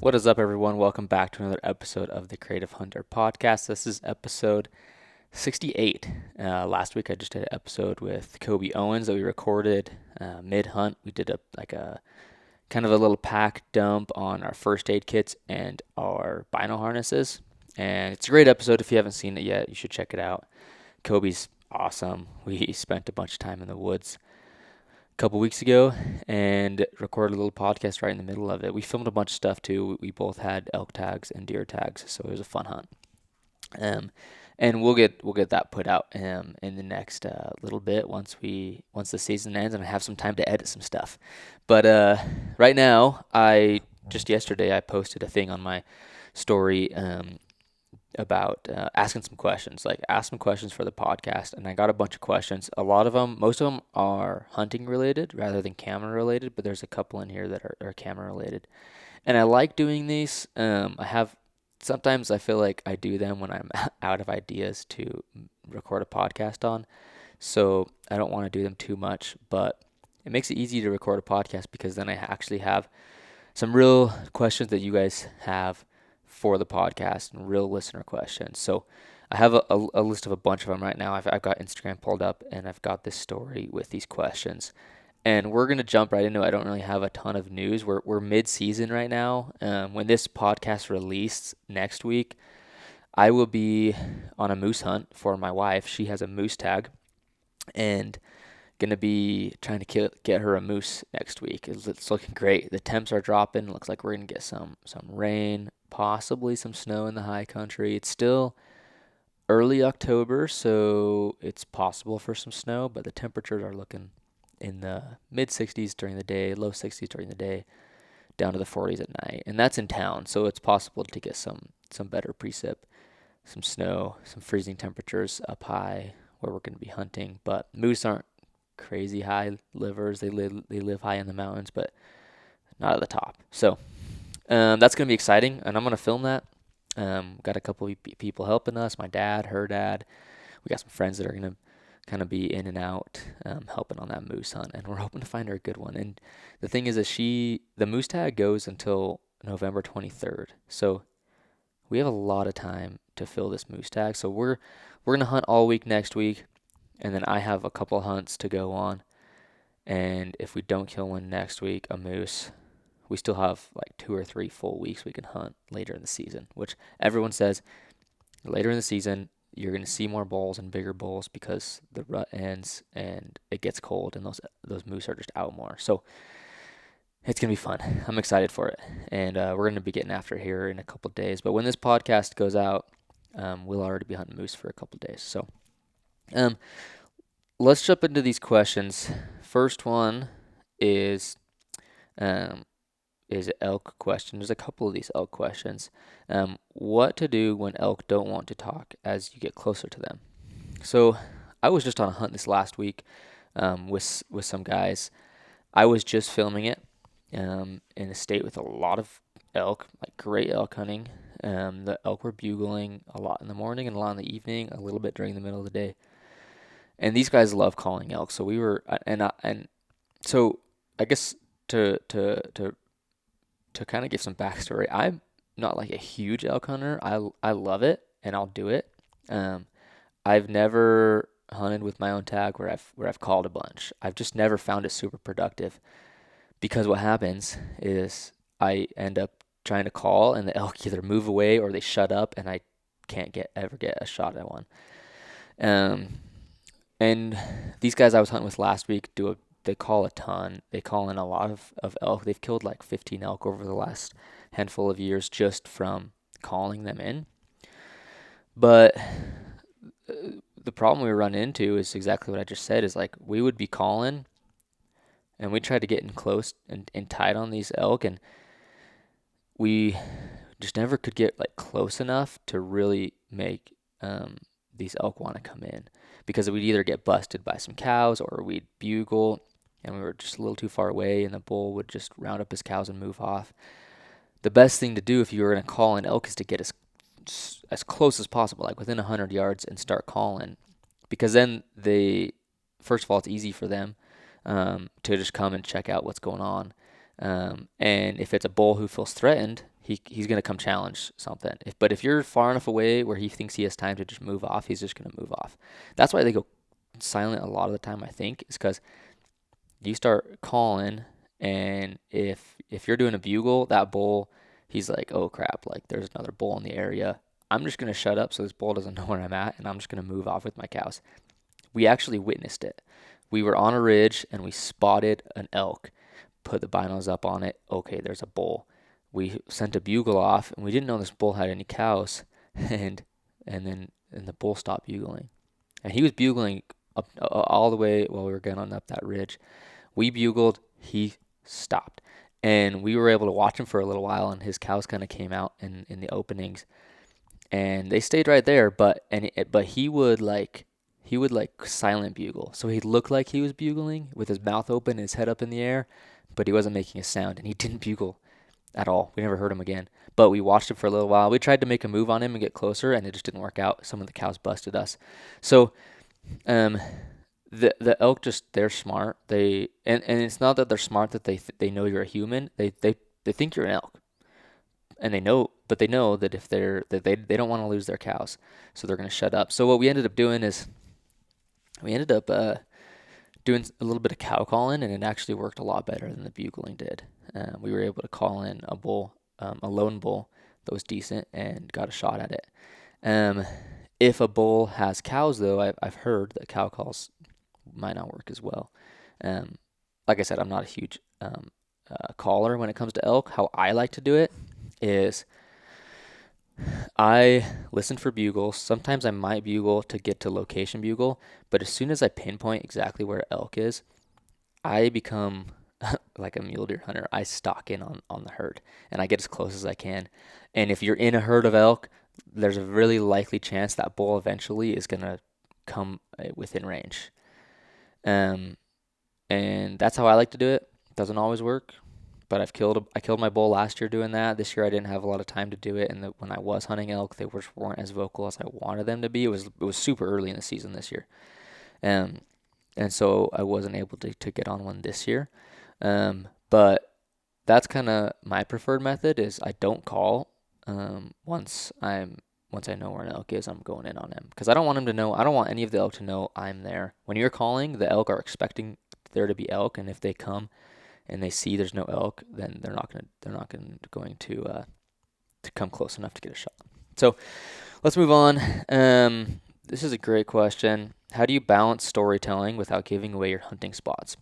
What is up, everyone? Welcome back to another episode of the Creative Hunter podcast. This is episode 68. Last week, I just did an episode with Kobe Owens that we recorded mid-hunt. We did a kind of a little pack dump on our first aid kits and our Bino harnesses. And it's a great episode. If you haven't seen it yet, you should check it out. Kobe's awesome. We spent a bunch of time in the woods couple weeks ago and recorded a little podcast right in the middle of it. We filmed a bunch of stuff too. We both had elk tags and deer tags, so it was a fun hunt. And we'll get that put out in the next little bit once the season ends and I have some time to edit some stuff. But right now, yesterday I posted a thing on my story about asking some questions, like ask some questions for the podcast, and I got a bunch of questions. Most of them are hunting related rather than camera related, but there's a couple in here that are camera related, and I like doing these. Sometimes I feel like I do them when I'm out of ideas to record a podcast on, so I don't want to do them too much, but it makes it easy to record a podcast because then I actually have some real questions that you guys have for the podcast and real listener questions. So I have a list of a bunch of them right now. I've got Instagram pulled up and I've got this story with these questions. And we're going to jump right into it. I don't really have a ton of news. We're mid-season right now. When this podcast released next week, I will be on a moose hunt for my wife. She has a moose tag and going to be trying to get her a moose next week. It's looking great. The temps are dropping. Looks like we're going to get some rain, possibly some snow in the high country. It's still early October, so it's possible for some snow, but the temperatures are looking in the mid 60s during the day, low 60s during the day, down to the 40s at night. And that's in town, so it's possible to get some better precip, some snow, some freezing temperatures up high where we're going to be hunting. But moose aren't crazy high livers. They live high in the mountains, but not at the top. So that's going to be exciting, and I'm going to film that. Got a couple of people helping us, my dad, her dad. We got some friends that are going to kind of be in and out helping on that moose hunt, and we're hoping to find her a good one. And the thing is that the moose tag goes until November 23rd. So we have a lot of time to fill this moose tag. So we're going to hunt all week next week, and then I have a couple hunts to go on. And if we don't kill one next week, a moose, we still have like 2 or 3 full weeks we can hunt later in the season, which everyone says later in the season, you're going to see more bulls and bigger bulls because the rut ends and it gets cold and those moose are just out more. So it's going to be fun. I'm excited for it. And we're going to be getting after it here in a couple of days. But when this podcast goes out, we'll already be hunting moose for a couple of days. So let's jump into these questions. First one is elk question. There's a couple of these elk questions. What to do when elk don't want to talk as you get closer to them? So I was just on a hunt this last week with some guys. I was just filming it in a state with a lot of elk, like great elk hunting. The elk were bugling a lot in the morning and a lot in the evening, a little bit during the middle of the day. And these guys love calling elk. So we were so I guess to kind of give some backstory, I'm not like a huge elk hunter. I love it and I'll do it. I've never hunted with my own tag where I've called a bunch. I've just never found it super productive because what happens is I end up trying to call and the elk either move away or they shut up and I can't ever get a shot at one. And these guys I was hunting with last week they call a ton. They call in a lot of elk. They've killed like 15 elk over the last handful of years just from calling them in. But the problem we run into is exactly what I just said, is like we would be calling and we tried to get in close and tight on these elk, and we just never could get like close enough to really make these elk want to come in, because we'd either get busted by some cows or we'd bugle and we were just a little too far away and the bull would just round up his cows and move off. The best thing to do if you were going to call an elk is to get as close as possible, like within 100 yards, and start calling, because then first of all, it's easy for them to just come and check out what's going on. And if it's a bull who feels threatened, he's going to come challenge something. But if you're far enough away where he thinks he has time to just move off, he's just going to move off. That's why they go silent a lot of the time, I think, is because you start calling, and if you're doing a bugle, that bull, he's like, oh crap, like there's another bull in the area. I'm just going to shut up so this bull doesn't know where I'm at, and I'm just going to move off with my cows. We actually witnessed it. We were on a ridge, and we spotted an elk, put the binos up on it. Okay, there's a bull. We sent a bugle off, and we didn't know this bull had any cows, and the bull stopped bugling. And he was bugling up all the way while we were going up that ridge. We bugled, he stopped. And we were able to watch him for a little while, and his cows kind of came out in the openings. And they stayed right there, but he would like silent bugle. So he looked like he was bugling with his mouth open, his head up in the air, but he wasn't making a sound, and he didn't bugle at all. We never heard him again. But we watched him for a little while. We tried to make a move on him and get closer, and it just didn't work out. Some of the cows busted us. So the elk, just, they're smart. And it's not that they're smart that they know you're a human. They think you're an elk, and they know that if they don't want to lose their cows, so they're going to shut up. So what we ended up doing is we ended up doing a little bit of cow calling, and it actually worked a lot better than the bugling did. We were able to call in a bull, a lone bull that was decent, and got a shot at it. If a bull has cows, though, I've heard that cow calls might not work as well. Like I said, I'm not a huge caller when it comes to elk. How I like to do it is I listen for bugles. Sometimes I might bugle to get to location bugle, but as soon as I pinpoint exactly where elk is, I become like a mule deer hunter. I stalk in on the herd, and I get as close as I can. And if you're in a herd of elk, there's a really likely chance that bull eventually is going to come within range. And that's how I like to do it. Doesn't always work, but I killed my bull last year doing that. This year I didn't have a lot of time to do it, and when I was hunting elk, they weren't as vocal as I wanted them to be. It was super early in the season this year, and so I wasn't able to get on one this year. But that's kind of my preferred method. Is I don't call once I know where an elk is. I'm going in on him because I don't want him to know. I don't want any of the elk to know I'm there. When you're calling, the elk are expecting there to be elk, and if they come and they see there's no elk, then they're not going to come close enough to get a shot. So let's move on. This is a great question. How do you balance storytelling without giving away your hunting spots?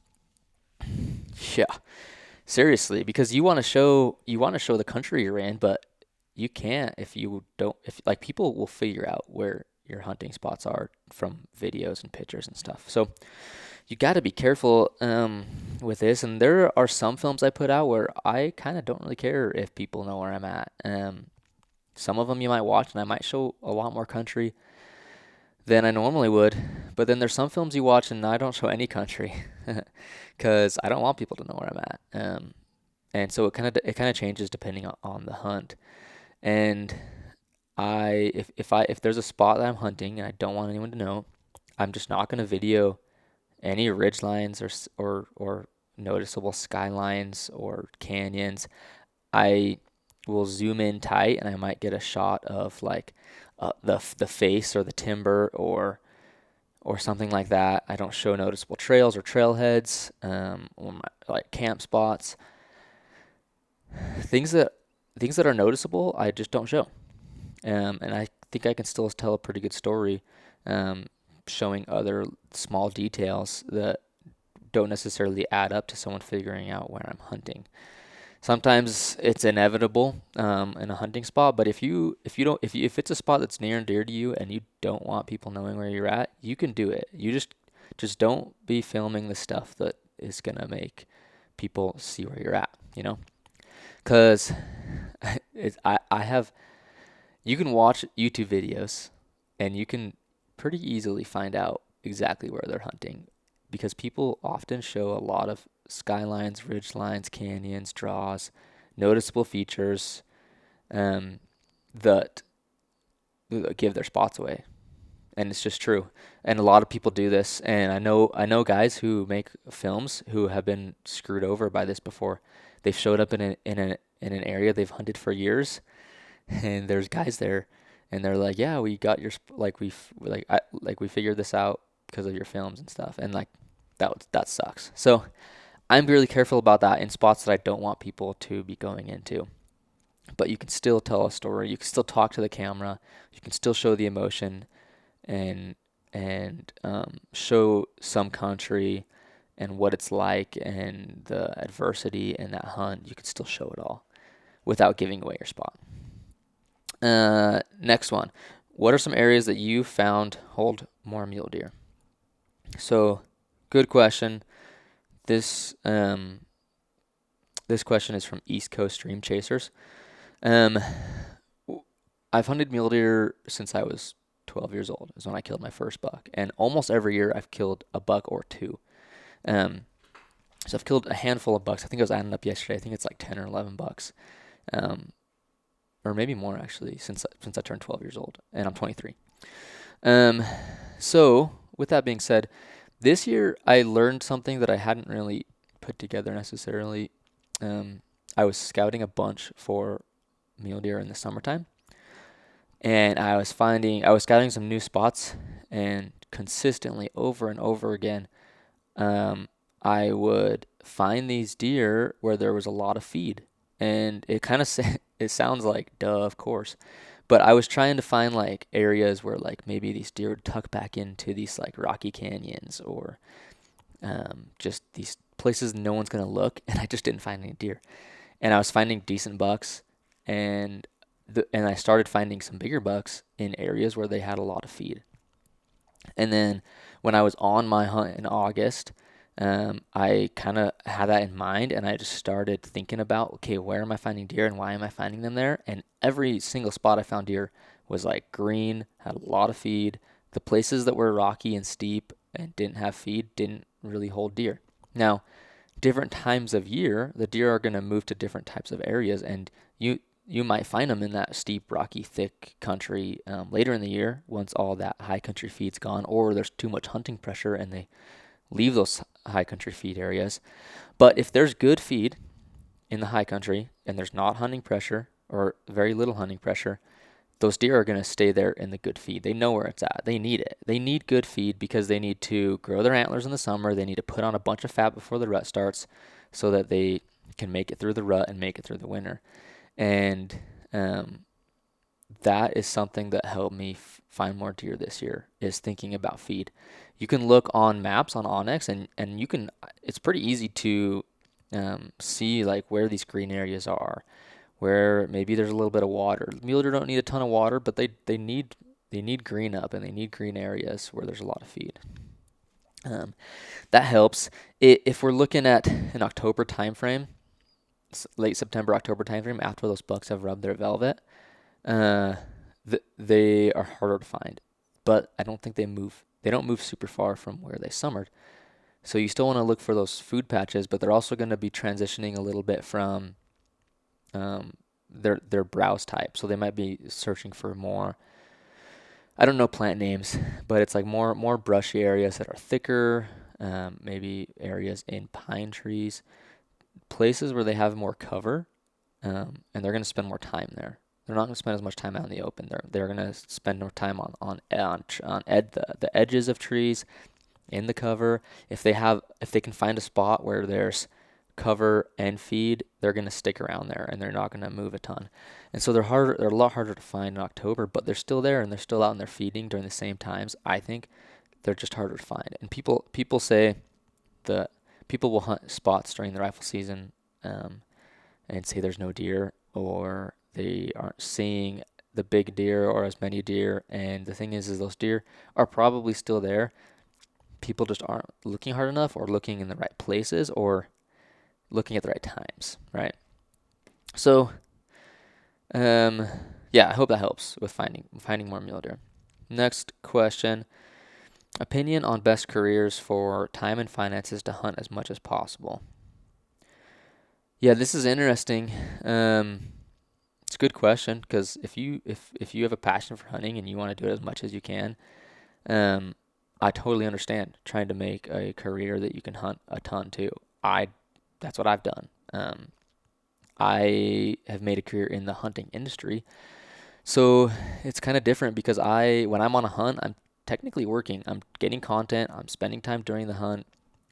Yeah, seriously, because you want to show the country you're in, but you can't if like people will figure out where your hunting spots are from videos and pictures and stuff. So you got to be careful with this. And there are some films I put out where I kind of don't really care if people know where I'm at. Some of them you might watch, and I might show a lot more country than I normally would. But then there's some films you watch, and I don't show any country because I don't want people to know where I'm at. And so it kind of changes depending on the hunt. And if there's a spot that I'm hunting and I don't want anyone to know, I'm just not going to video any ridge lines or noticeable skylines or canyons. I will zoom in tight, and I might get a shot of like the face or the timber or something like that. I don't show noticeable trails or trailheads, or like camp spots. Things that are noticeable, I just don't show. And I think I can still tell a pretty good story, showing other small details that don't necessarily add up to someone figuring out where I'm hunting. Sometimes it's inevitable in a hunting spot, but if it's a spot that's near and dear to you and you don't want people knowing where you're at, you can do it. You just don't be filming the stuff that is gonna make people see where you're at, because you can watch YouTube videos and you can pretty easily find out exactly where they're hunting, because people often show a lot of skylines, ridge lines, canyons, draws, noticeable features that give their spots away. And it's just true. And a lot of people do this. And I know guys who make films who have been screwed over by this before. they've showed up in an area they've hunted for years, and there's guys there, and they're like, yeah, we got your we figured this out because of your films and stuff, and like that sucks. So I'm really careful about that in spots that I don't want people to be going into. But you can still tell a story. You can still talk to the camera. You can still show the emotion and show some country and what it's like and the adversity in that hunt. You can still show it all without giving away your spot. Next one. What are some areas that you found hold more mule deer? So, good question. This this question is from East Coast Stream Chasers. I've hunted mule deer since I was 12 years old, is when I killed my first buck. And almost every year I've killed a buck or two. So I've killed a handful of bucks. I think I was adding up yesterday. I think it's like 10 or 11 bucks. Or maybe more actually, since I turned 12 years old, and I'm 23. So with that being said, this year I learned something that I hadn't really put together necessarily. I was scouting a bunch for mule deer in the summertime, and I was scouting some new spots, and consistently over and over again, I would find these deer where there was a lot of feed, and it kind of it sounds like duh, of course, but I was trying to find like areas where like maybe these deer would tuck back into these like rocky canyons or just these places no one's gonna look, and I just didn't find any deer. And I was finding decent bucks, and I started finding some bigger bucks in areas where they had a lot of feed. And then when I was on my hunt in August, I kind of had that in mind, and I just started thinking about, okay, where am I finding deer and why am I finding them there? And every single spot I found deer was like green, had a lot of feed. The places that were rocky and steep and didn't have feed didn't really hold deer. Now, different times of year, the deer are going to move to different types of areas, and you might find them in that steep, rocky, thick country later in the year once all that high country feed's gone, or there's too much hunting pressure and they leave those high country feed areas. But if there's good feed in the high country and there's not hunting pressure or very little hunting pressure, those deer are going to stay there in the good feed. They know where it's at. They need it. They need good feed because they need to grow their antlers in the summer. They need to put on a bunch of fat before the rut starts so that they can make it through the rut and make it through the winter. And that is something that helped me find more deer this year, is thinking about feed. You can look on maps on Onyx, and you can, it's pretty easy to see like where these green areas are, where maybe there's a little bit of water. Mule deer don't need a ton of water, but they need green up, and they need green areas where there's a lot of feed. That helps. If we're looking at an October time frame, late September, October timeframe, after those bucks have rubbed their velvet, they are harder to find. But I don't think they move. They don't move super far from where they summered. So you still want to look for those food patches, but they're also going to be transitioning a little bit from their browse type. So they might be searching for more, I don't know plant names, but it's like more brushy areas that are thicker, maybe areas in pine trees, places where they have more cover, and they're going to spend more time there. They're not going to spend as much time out in the open. They're going to spend more time on the edges of trees, in the cover. If they can find a spot where there's cover and feed, they're going to stick around there, and they're not going to move a ton. And so they're a lot harder to find in October, but they're still there, and they're still out and they're feeding during the same times. I think they're just harder to find. And people say that people will hunt spots during the rifle season and say there's no deer, or they aren't seeing the big deer or as many deer. And the thing is those deer are probably still there. People just aren't looking hard enough, or looking in the right places, or looking at the right times, right? So, yeah, I hope that helps with finding more mule deer. Next question. Opinion on best careers for time and finances to hunt as much as possible. Yeah, this is interesting. It's a good question, because if you have a passion for hunting and you want to do it as much as you can, I totally understand trying to make a career that you can hunt a ton too. That's what I've done. I have made a career in the hunting industry. So it's kind of different because when I'm on a hunt, I'm technically working. I'm getting content. I'm spending time during the hunt,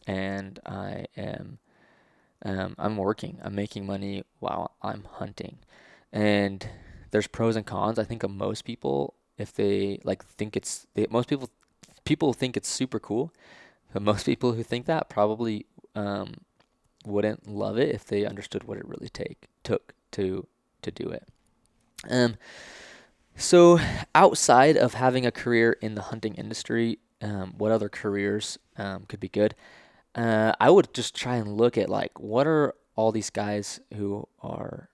and I'm working. I'm making money while I'm hunting. And there's pros and cons. I think of most people, if they like think most people think it's super cool. But most people who think that probably um, wouldn't love it if they understood what it really took to do it. Um, so outside of having a career in the hunting industry, what other careers could be good? I would just try and look at like what are all these guys who are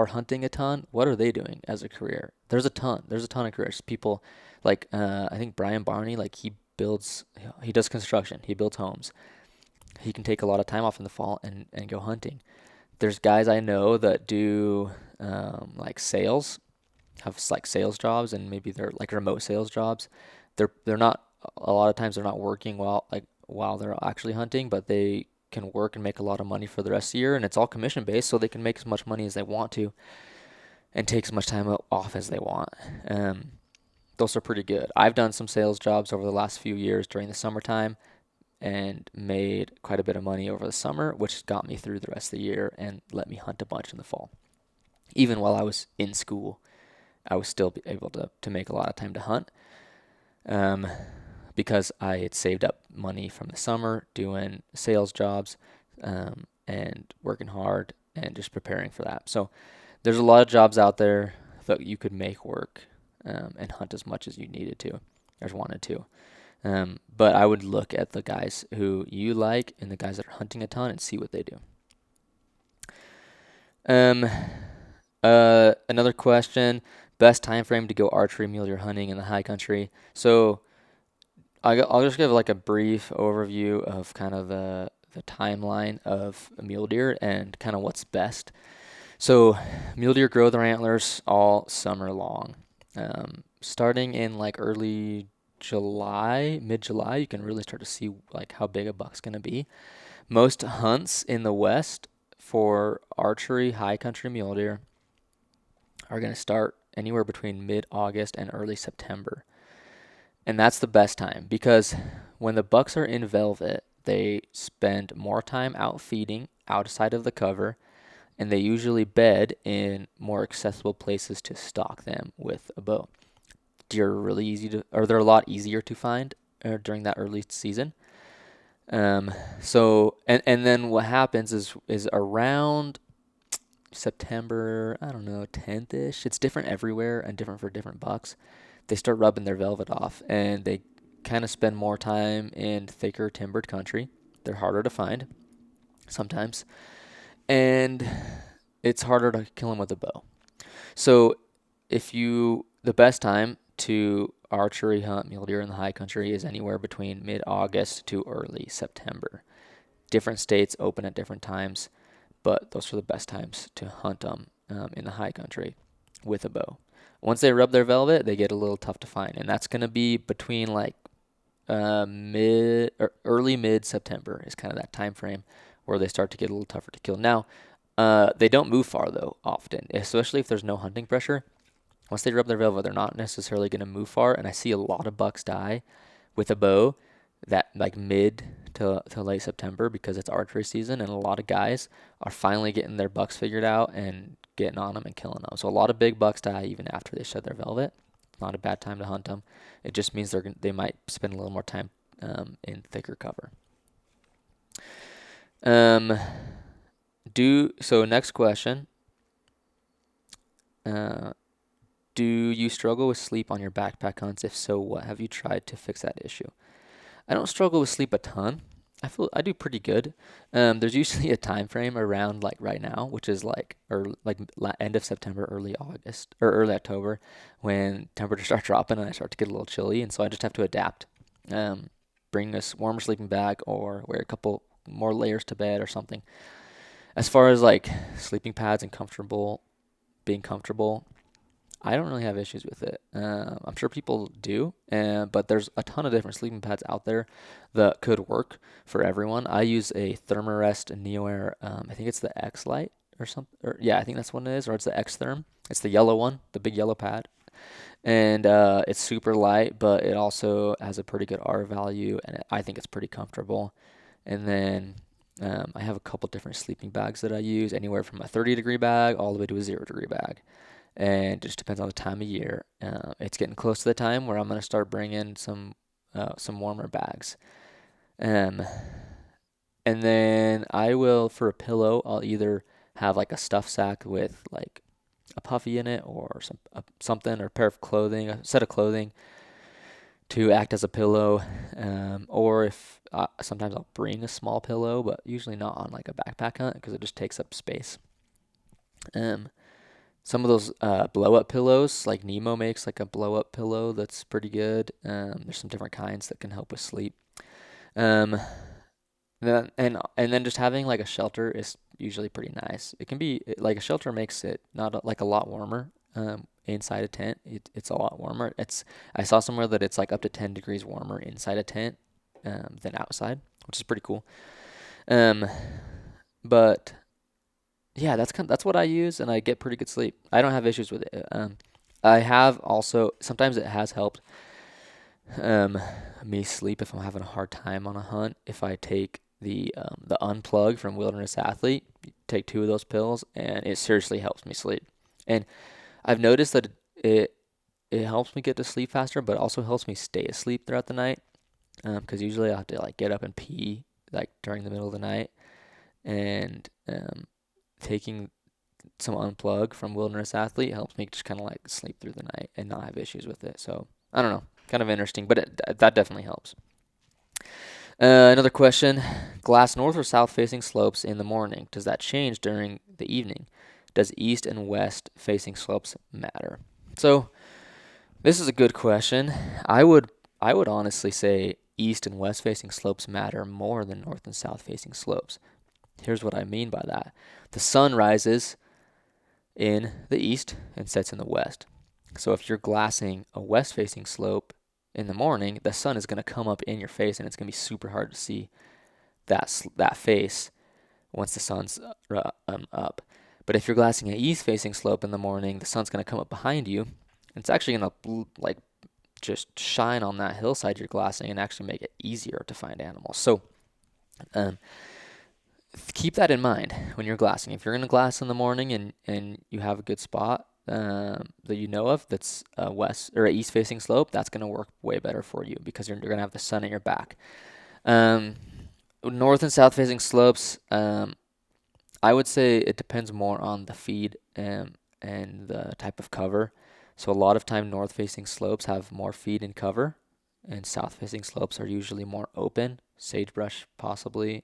hunting a ton? What are they doing as a career? There's a ton. There's a ton of careers. People like I think Brian Barney, like he does construction. He builds homes. He can take a lot of time off in the fall and go hunting. There's guys I know that do like sales, have like sales jobs, and maybe they're like remote sales jobs. They're not a lot of times they're not working while they're actually hunting, but they can work and make a lot of money for the rest of the year, and it's all commission based, so they can make as much money as they want to and take as much time off as they want. Um, those are pretty good. I've done some sales jobs over the last few years during the summertime and made quite a bit of money over the summer, which got me through the rest of the year and let me hunt a bunch in the fall. Even while I was in school, I was still able to make a lot of time to hunt um, because I had saved up money from the summer doing sales jobs and working hard and just preparing for that. So there's a lot of jobs out there that you could make work and hunt as much as you needed to or wanted to. But I would look at the guys who you like and the guys that are hunting a ton and see what they do. Um, Another question: best time frame to go archery, mule deer hunting in the high country. So I'll just give like a brief overview of kind of the timeline of a mule deer and kind of what's best. So mule deer grow their antlers all summer long. Starting in like early July, mid-July, you can really start to see like how big a buck's gonna be. Most hunts in the West for archery high country mule deer are gonna start anywhere between mid-August and early September. And that's the best time because when the bucks are in velvet, they spend more time out feeding outside of the cover, and they usually bed in more accessible places to stalk them with a bow. Deer are really they're a lot easier to find during that early season. And then what happens is around September, I don't know, 10th ish. It's different everywhere and different for different bucks. They start rubbing their velvet off and they kind of spend more time in thicker timbered country. They're harder to find sometimes, and it's harder to kill them with a bow. So the best time to archery hunt mule deer in the high country is anywhere between mid-August to early September. Different states open at different times, but those are the best times to hunt them in the high country with a bow. Once they rub their velvet, they get a little tough to find, and that's going to be between like early mid September is kind of that time frame where they start to get a little tougher to kill. Now, they don't move far though often, especially if there's no hunting pressure. Once they rub their velvet, they're not necessarily going to move far, and I see a lot of bucks die with a bow that like mid to late September because it's archery season, and a lot of guys are finally getting their bucks figured out and getting on them and killing them. So a lot of big bucks die even after they shed their velvet. Not a bad time to hunt them. It just means they might spend a little more time in thicker cover. So next question. Do you struggle with sleep on your backpack hunts? If so, what have you tried to fix that issue? I don't struggle with sleep a ton. I feel I do pretty good. There's usually a time frame around like right now, which is end of September, early August or early October, when temperatures start dropping and I start to get a little chilly, and so I just have to adapt. Bring a warmer sleeping bag or wear a couple more layers to bed or something. As far as like sleeping pads and being comfortable, I don't really have issues with it. I'm sure people do, but there's a ton of different sleeping pads out there that could work for everyone. I use a Thermarest Neo Air. I think it's the X Lite or something. Or yeah, I think that's what it is. Or it's the Xtherm. It's the yellow one, the big yellow pad. And it's super light, but it also has a pretty good R value, and I think it's pretty comfortable. And then I have a couple different sleeping bags that I use, anywhere from a 30-degree bag all the way to a 0-degree bag. And it just depends on the time of year. It's getting close to the time where I'm going to start bringing some warmer bags. Um, and then I will, for a pillow, I'll either have like a stuff sack with like a puffy in it, or something, or a pair of clothing, a set of clothing to act as a pillow. Or if sometimes I'll bring a small pillow, but usually not on like a backpack hunt because it just takes up space. Some of those blow up pillows, like Nemo makes like a blow up pillow that's pretty good. There's some different kinds that can help with sleep. Um, and then just having like a shelter is usually pretty nice. It can be like a shelter makes it not like a lot warmer. Inside a tent, it's a lot warmer. I saw somewhere that it's like up to 10 degrees warmer inside a tent than outside, which is pretty cool. But yeah, that's what I use, and I get pretty good sleep. I don't have issues with it. I have also sometimes it has helped me sleep if I'm having a hard time on a hunt. If I take the unplug from Wilderness Athlete, take 2 of those pills, and it seriously helps me sleep. And I've noticed that it helps me get to sleep faster, but also helps me stay asleep throughout the night. Because usually I have to like get up and pee like during the middle of the night, and taking some unplug from Wilderness Athlete helps me just kind of like sleep through the night and not have issues with it. So I don't know, kind of interesting, but that definitely helps. Another question: glass north or south facing slopes in the morning. Does that change during the evening? Does east and west facing slopes matter? So this is a good question. I would honestly say east and west facing slopes matter more than north and south facing slopes. Here's what I mean by that. The sun rises in the east and sets in the west. So if you're glassing a west facing slope in the morning, the sun is going to come up in your face, and it's going to be super hard to see that face once the sun's up. But if you're glassing an east facing slope in the morning, the sun's going to come up behind you, and it's actually going to like just shine on that hillside you're glassing and actually make it easier to find animals. So keep that in mind when you're glassing. If you're going to glass in the morning and you have a good spot that you know of that's a west or a east facing slope, that's going to work way better for you because you're going to have the sun at your back. North and south facing slopes, I would say it depends more on the feed and the type of cover. So a lot of time north facing slopes have more feed and cover, and south facing slopes are usually more open, sagebrush possibly.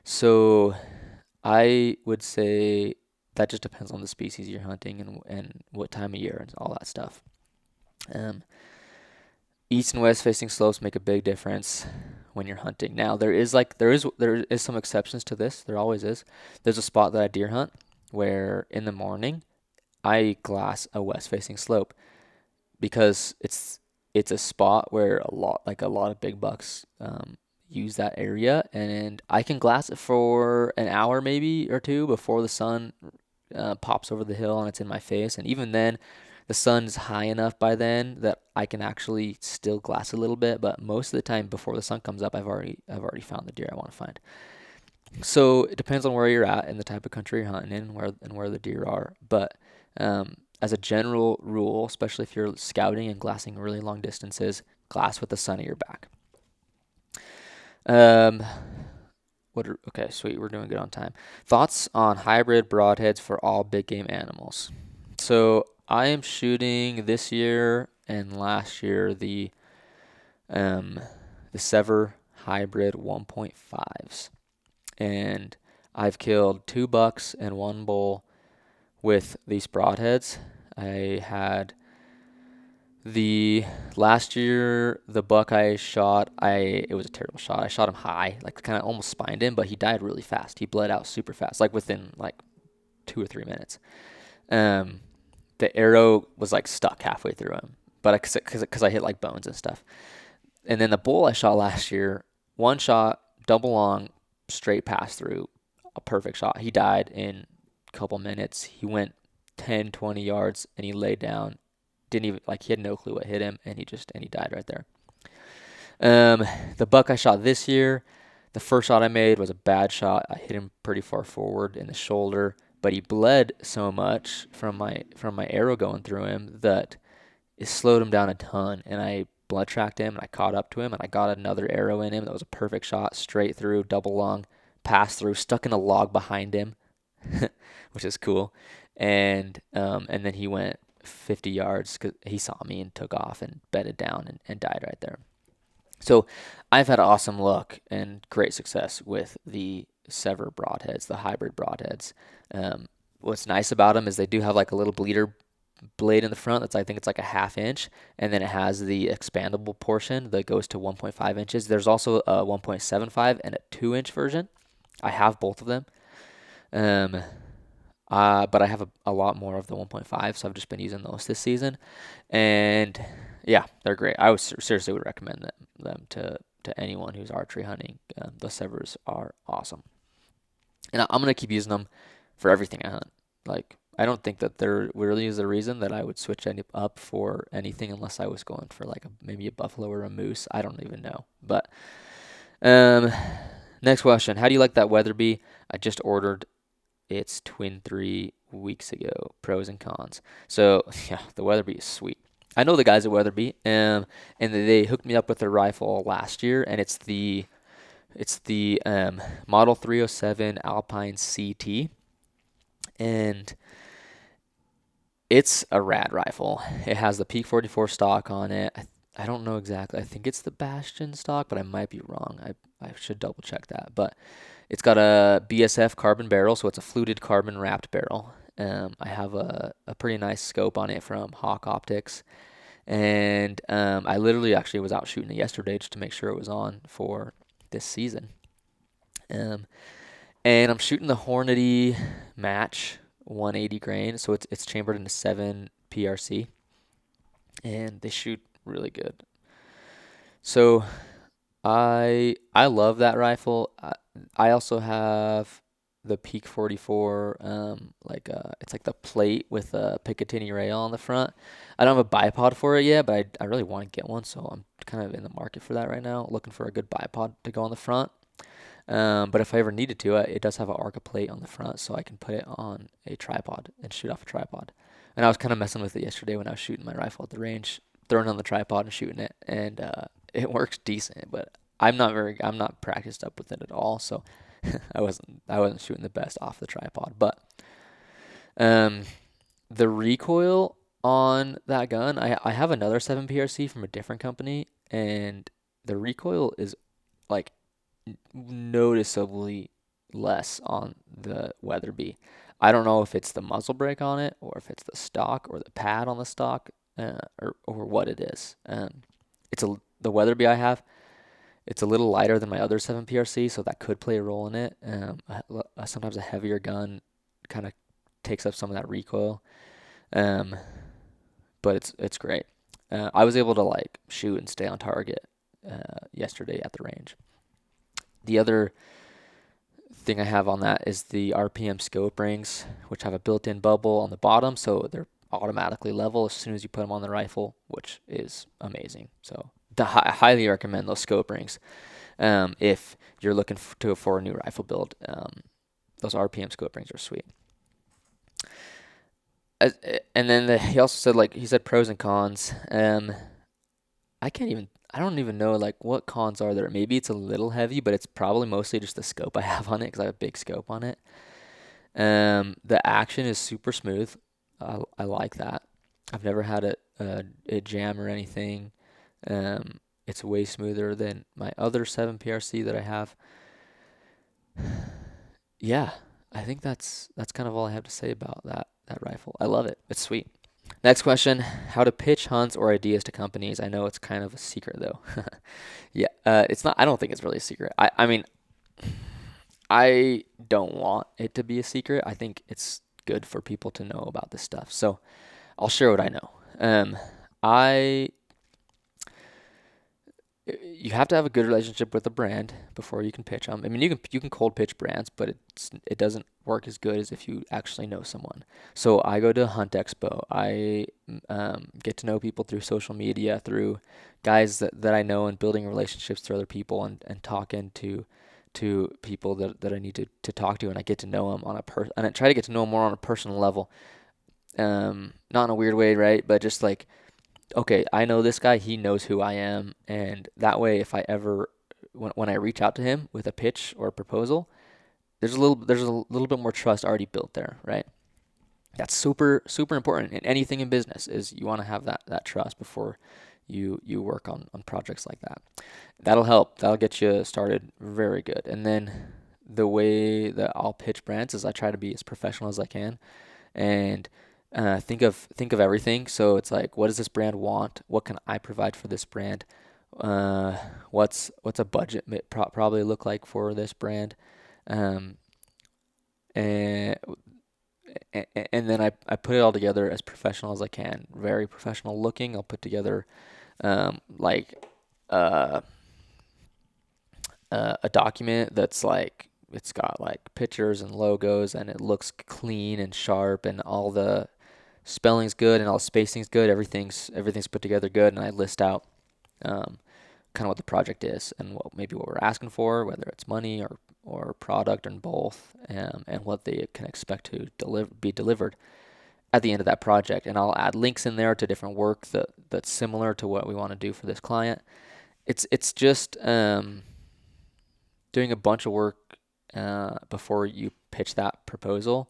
So I would say that just depends on the species you're hunting and what time of year and all that stuff. East and west facing slopes make a big difference when you're hunting. Now there is some exceptions to this. There always is. There's a spot that I deer hunt where in the morning I glass a west facing slope because it's a spot where a lot of big bucks use that area, and I can glass it for an hour maybe or two before the sun pops over the hill and it's in my face. And even then, the sun's high enough by then that I can actually still glass a little bit. But most of the time, before the sun comes up, I've already found the deer I want to find. So it depends on where you're at and the type of country you're hunting in, and where the deer are. But as a general rule, especially if you're scouting and glassing really long distances, glass with the sun at your back. Okay, sweet. We're doing good on time. Thoughts on hybrid broadheads for all big game animals. So I am shooting this year and last year the SEVR hybrid 1.5s, and I've killed 2 bucks and 1 bull with these broadheads. I had the last year, the buck I shot, it was a terrible shot. I shot him high, like kind of almost spined him, but he died really fast. He bled out super fast, like within like 2 or 3 minutes. The arrow was like stuck halfway through him, but because I hit like bones and stuff. And then the bull I shot last year, 1 shot, double long, straight pass through. a perfect shot. He died in a couple minutes. He went 10, 20 yards and he laid down. Didn't even, like, he had no clue what hit him, and he died right there. The buck I shot this year, the first shot I made was a bad shot. I hit him pretty far forward in the shoulder, but he bled so much from my arrow going through him that it slowed him down a ton, and I blood tracked him, and I caught up to him, and I got another arrow in him. That was a perfect shot, straight through, double lung, pass through, stuck in a log behind him, which is cool. And then he went 50 yards because he saw me and took off and bedded down and died right there. So I've had awesome luck and great success with the SEVR Broadheads, the hybrid Broadheads. What's nice about them is they do have like a little bleeder blade in the front that's, I think it's like a 1/2 inch, and then it has the expandable portion that goes to 1.5 inches. There's also a 1.75 and a 2-inch version. I have both of them. But I have a lot more of the 1.5, so I've just been using those this season. And yeah, they're great. I would seriously would recommend them to anyone who's archery hunting. The SEVRs are awesome. And I'm going to keep using them for everything I hunt. Like, I don't think that there really is a reason that I would switch up for anything unless I was going for like maybe a buffalo or a moose. I don't even know. But next question. How do you like that Weatherby? I just ordered its twin 3 weeks ago. Pros and cons. So yeah, the Weatherby is sweet. I know the guys at Weatherby, and they hooked me up with their rifle last year, and it's the Model 307 Alpine CT, and it's a rad rifle. It has the Peak 44 stock on it. I don't know exactly. I think it's the Bastion stock, but I might be wrong. I should double check that. But it's got a BSF carbon barrel, so it's a fluted carbon wrapped barrel. I have a pretty nice scope on it from Hawk Optics. And I literally actually was out shooting it yesterday just to make sure it was on for this season. And I'm shooting the Hornady Match 180 grain, so it's chambered into 7 PRC, and they shoot really good. So I love that rifle. I also have the Peak 44, it's like the plate with a Picatinny rail on the front. I don't have a bipod for it yet, but I really want to get one, so I'm kind of in the market for that right now, looking for a good bipod to go on the front. But if I ever needed to, it does have an Arca plate on the front, so I can put it on a tripod and shoot off a tripod. And I was kind of messing with it yesterday when I was shooting my rifle at the range, throwing it on the tripod and shooting it, and it works decent. But I'm not practiced up with it at all, so I wasn't shooting the best off the tripod. But the recoil on that gun, I have another 7 PRC from a different company, and the recoil is like noticeably less on the Weatherby. I don't know if it's the muzzle brake on it, or if it's the stock or the pad on the stock, or what it is. The Weatherby I have. It's a little lighter than my other 7 PRC, so that could play a role in it. Sometimes a heavier gun kind of takes up some of that recoil, but it's great. I was able to like shoot and stay on target yesterday at the range. The other thing I have on that is the RPM scope rings, which have a built-in bubble on the bottom, so they're automatically level as soon as you put them on the rifle, which is amazing. So I highly recommend those scope rings if you're looking for a new rifle build. Those RPM scope rings are sweet. And then he also said, he said pros and cons. I don't even know like what cons are there. Maybe it's a little heavy, but it's probably mostly just the scope I have on it because I have a big scope on it. The action is super smooth. I like that. I've never had it jam or anything. It's way smoother than my other 7 PRC that I have. Yeah, I think that's kind of all I have to say about that rifle. I love it. It's sweet. Next question, how to pitch hunts or ideas to companies. I know it's kind of a secret though. Yeah, it's not, I don't think it's really a secret. I mean, I don't want it to be a secret. I think it's good for people to know about this stuff. So I'll share what I know. you have to have a good relationship with the brand before you can pitch them. I mean, you can cold pitch brands, but it doesn't work as good as if you actually know someone. So I go to Hunt Expo. I get to know people through social media, through guys that I know, and building relationships through other people, and talking to people that I need to talk to, and I get to know them and I try to get to know them more on a personal level. Not in a weird way, right? But just like, okay, I know this guy, he knows who I am, and that way, if I ever, when I reach out to him with a pitch or a proposal, there's a little bit more trust already built there, right? That's super super important in anything in business. Is you want to have that trust before you work on projects like that. That'll help. That'll get you started very good. And then the way that I'll pitch brands is I try to be as professional as I can, and think of everything. So it's like, what does this brand want? What can I provide for this brand? Uh, what's a budget probably look like for this brand? Um, and and then I put it all together as professional as I can, very professional looking. I'll put together like uh, a document that's like, it's got like pictures and logos, and it looks clean and sharp, and all the spelling's good and all the spacing's good. Everything's put together good, and I list out kind of what the project is, and what we're asking for, whether it's money or product, and both, and what they can expect to be delivered at the end of that project. And I'll add links in there to different work that's similar to what we want to do for this client. It's just doing a bunch of work before you pitch that proposal,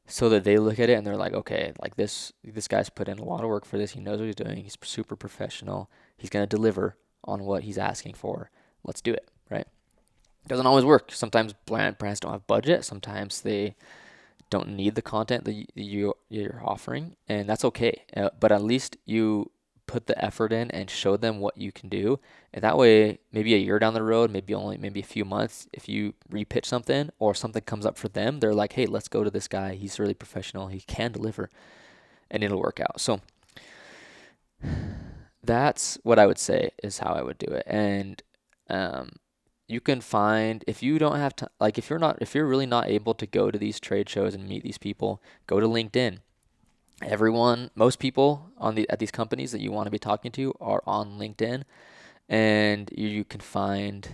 so that they look at it and they're like, okay, like this guy's put in a lot of work for this. He knows what he's doing. He's super professional. He's gonna deliver on what he's asking for. Let's do it, right? Doesn't always work. Sometimes brands don't have budget. Sometimes they don't need the content that you're offering, and that's okay. But at least you put the effort in and show them what you can do, and that way, maybe a year down the road, maybe a few months, if you repitch something or something comes up for them, they're like, hey, let's go to this guy. He's really professional. He can deliver, and it'll work out. So that's what I would say is how I would do it. And um, you can find, if you don't have to, like, if you're really not able to go to these trade shows and meet these people, go to LinkedIn. Most people at these companies that you want to be talking to are on LinkedIn, and you can find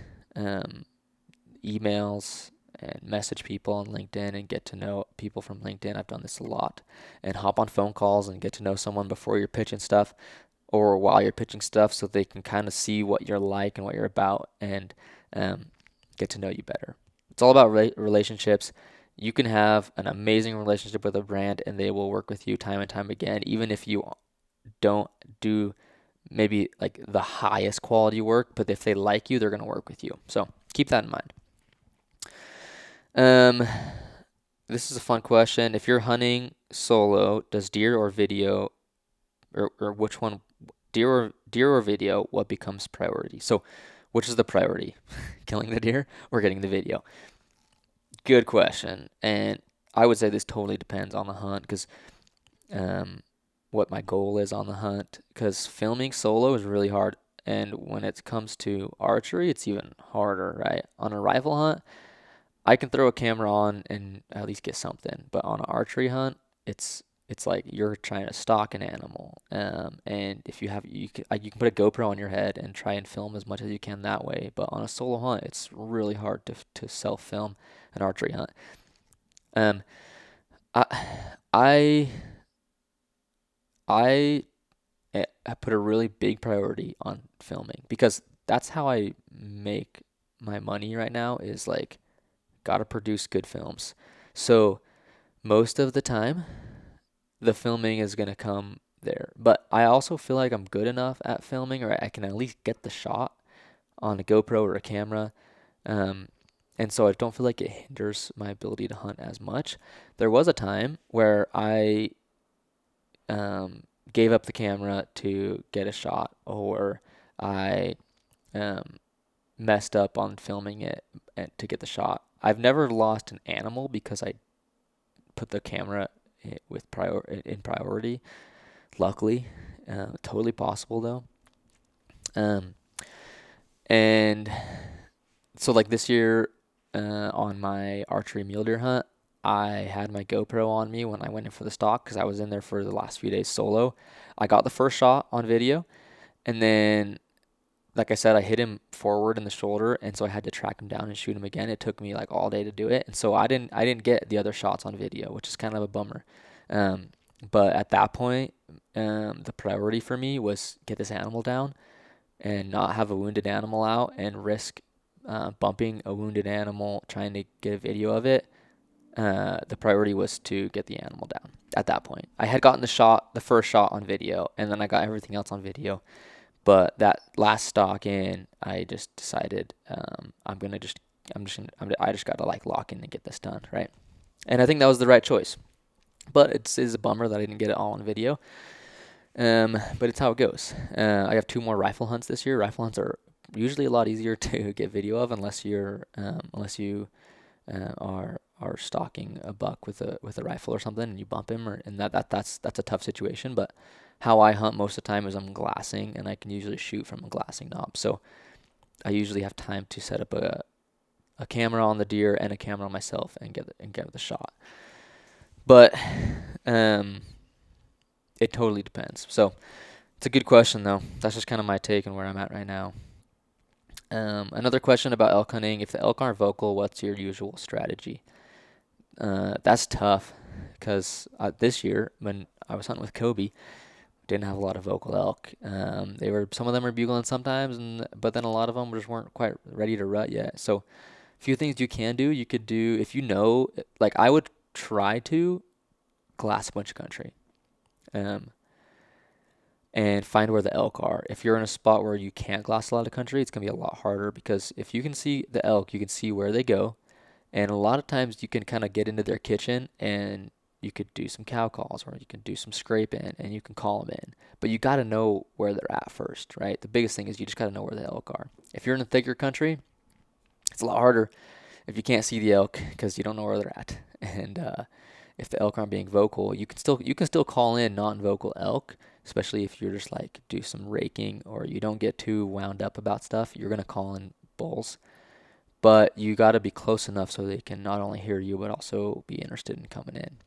emails and message people on LinkedIn and get to know people from LinkedIn. I've done this a lot, and hop on phone calls and get to know someone before you're pitching stuff or while you're pitching stuff, so they can kind of see what you're like and what you're about, and get to know you better. It's all about relationships. You can have an amazing relationship with a brand, and they will work with you time and time again, even if you don't do maybe like the highest quality work, but if they like you, they're going to work with you. So keep that in mind. This is a fun question. If you're hunting solo, does deer or video, or which one, deer or video, what becomes priority? So which is the priority? Killing the deer or getting the video? Good question. And I would say this totally depends on the hunt, because what my goal is on the hunt, because filming solo is really hard. And when it comes to archery, it's even harder, right? On a rifle hunt, I can throw a camera on and at least get something. But on an archery hunt, it's like you're trying to stalk an animal. And if you can put a GoPro on your head and try and film as much as you can that way. But on a solo hunt, it's really hard to self film an archery hunt. Um, I I I I put a really big priority on filming, because that's how I make my money right now, is like, gotta produce good films. So most of the time, the filming is gonna come there. But I also feel like I'm good enough at filming, or I can at least get the shot on a GoPro or a camera. Um, and so I don't feel like it hinders my ability to hunt as much. There was a time where I um, gave up the camera to get a shot, or I um, messed up on filming it to get the shot. I've never lost an animal because I put the camera in priority. Luckily, totally possible though. Um, And so like this year, on my archery mule deer hunt, I had my GoPro on me when I went in for the stock because I was in there for the last few days solo. I got the first shot on video, and then, like I said, I hit him forward in the shoulder, and so I had to track him down and shoot him again. It took me like all day to do it, and so I didn't get the other shots on video, which is kind of a bummer. Um, but at that point, the priority for me was get this animal down and not have a wounded animal out and risk bumping a wounded animal trying to get a video of it. The priority was to get the animal down at that point. I had gotten the first shot on video, and then I got everything else on video. But that last stock in, I just decided I just got to like lock in and get this done, right? And I think that was the right choice. But it is a bummer that I didn't get it all on video. But it's how it goes. I have 2 more rifle hunts this year. Rifle hunts are usually a lot easier to get video of unless you are stalking a buck with a rifle or something and you bump him, and that's a tough situation. But how I hunt most of the time is I'm glassing, and I can usually shoot from a glassing knob. So I usually have time to set up a camera on the deer and a camera on myself and get the shot. But it totally depends. So it's a good question though. That's just kind of my take on where I'm at right now. Another question about elk hunting: if the elk aren't vocal, what's your usual strategy? That's tough because this year when I was hunting with Kobe, didn't have a lot of vocal elk. Some of them were bugling sometimes, but then a lot of them just weren't quite ready to rut yet. So a few things you can do. You could do, if you know, like I would try to glass a bunch of country, and find where the elk are. If you're in a spot where you can't glass a lot of country, it's gonna be a lot harder because if you can see the elk, you can see where they go. And a lot of times you can kind of get into their kitchen and you could do some cow calls or you can do some scraping and you can call them in. But you got to know where they're at first, right? The biggest thing is you just got to know where the elk are. If you're in a thicker country, it's a lot harder if you can't see the elk because you don't know where they're at. And if the elk aren't being vocal, you can still call in non-vocal elk, especially if you're just like do some raking or you don't get too wound up about stuff. You're going to call in bulls. But you got to be close enough so they can not only hear you, but also be interested in coming in.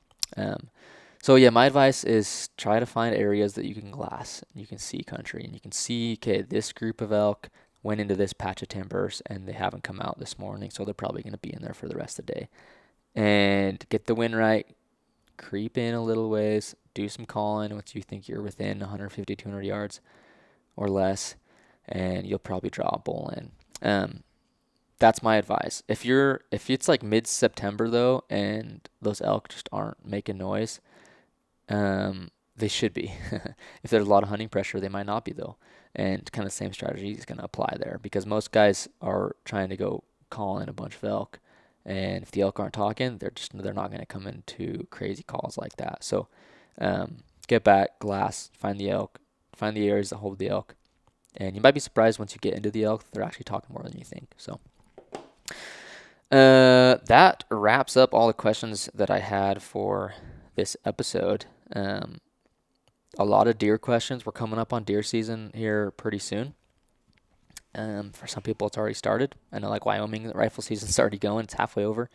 So yeah, my advice is try to find areas that you can glass, and you can see country, and you can see, okay, this group of elk went into this patch of timbers, and they haven't come out this morning, so they're probably going to be in there for the rest of the day. And get the wind right, creep in a little ways, do some calling once you think you're within 150, 200 yards or less, and you'll probably draw a bull in. That's my advice. If it's like mid-September though, and those elk just aren't making noise, they should be. If there's a lot of hunting pressure, they might not be though. And kind of the same strategy is going to apply there because most guys are trying to go call in a bunch of elk, and if the elk aren't talking, they're not going to come into crazy calls like that. So, get back, glass, find the elk, find the areas that hold the elk, and you might be surprised once you get into the elk, they're actually talking more than you think. So. That wraps up all the questions that I had for this episode. A lot of deer questions. We're coming up on deer season here pretty soon. For some people, it's already started. I know, like Wyoming, the rifle season's already going. It's halfway over.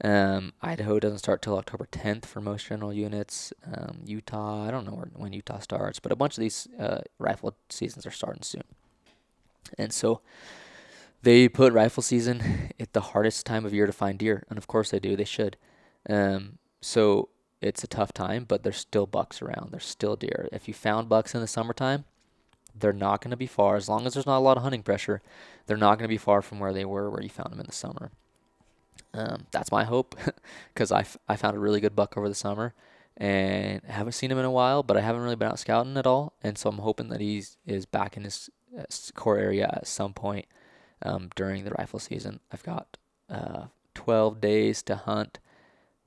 Idaho doesn't start till October 10th for most general units. Utah, I don't know when Utah starts, but a bunch of these rifle seasons are starting soon. And so they put rifle season at the hardest time of year to find deer, and of course they do. They should. So it's a tough time, but there's still bucks around. There's still deer. If you found bucks in the summertime, they're not going to be far. As long as there's not a lot of hunting pressure, they're not going to be far from where they were where you found them in the summer. That's my hope, because I found a really good buck over the summer, and I haven't seen him in a while, but I haven't really been out scouting at all, and so I'm hoping that he is back in his core area at some point. During the rifle season. I've got 12 days to hunt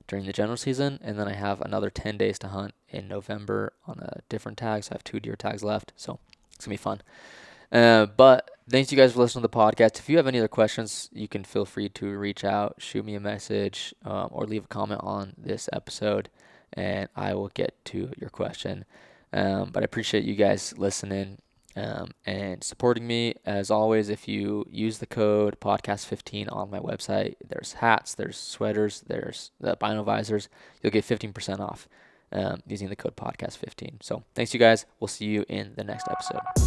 during the general season, and then I have another 10 days to hunt in November on a different tag, so I have 2 deer tags left, so it's going to be fun. But thanks you guys for listening to the podcast. If you have any other questions, you can feel free to reach out, shoot me a message, or leave a comment on this episode, and I will get to your question. But I appreciate you guys listening. and supporting me. As always, if you use the code podcast15 on my website, there's hats, there's sweaters, there's the Bino visors. You'll get 15% off using the code podcast15. So thanks, you guys. We'll see you in the next episode.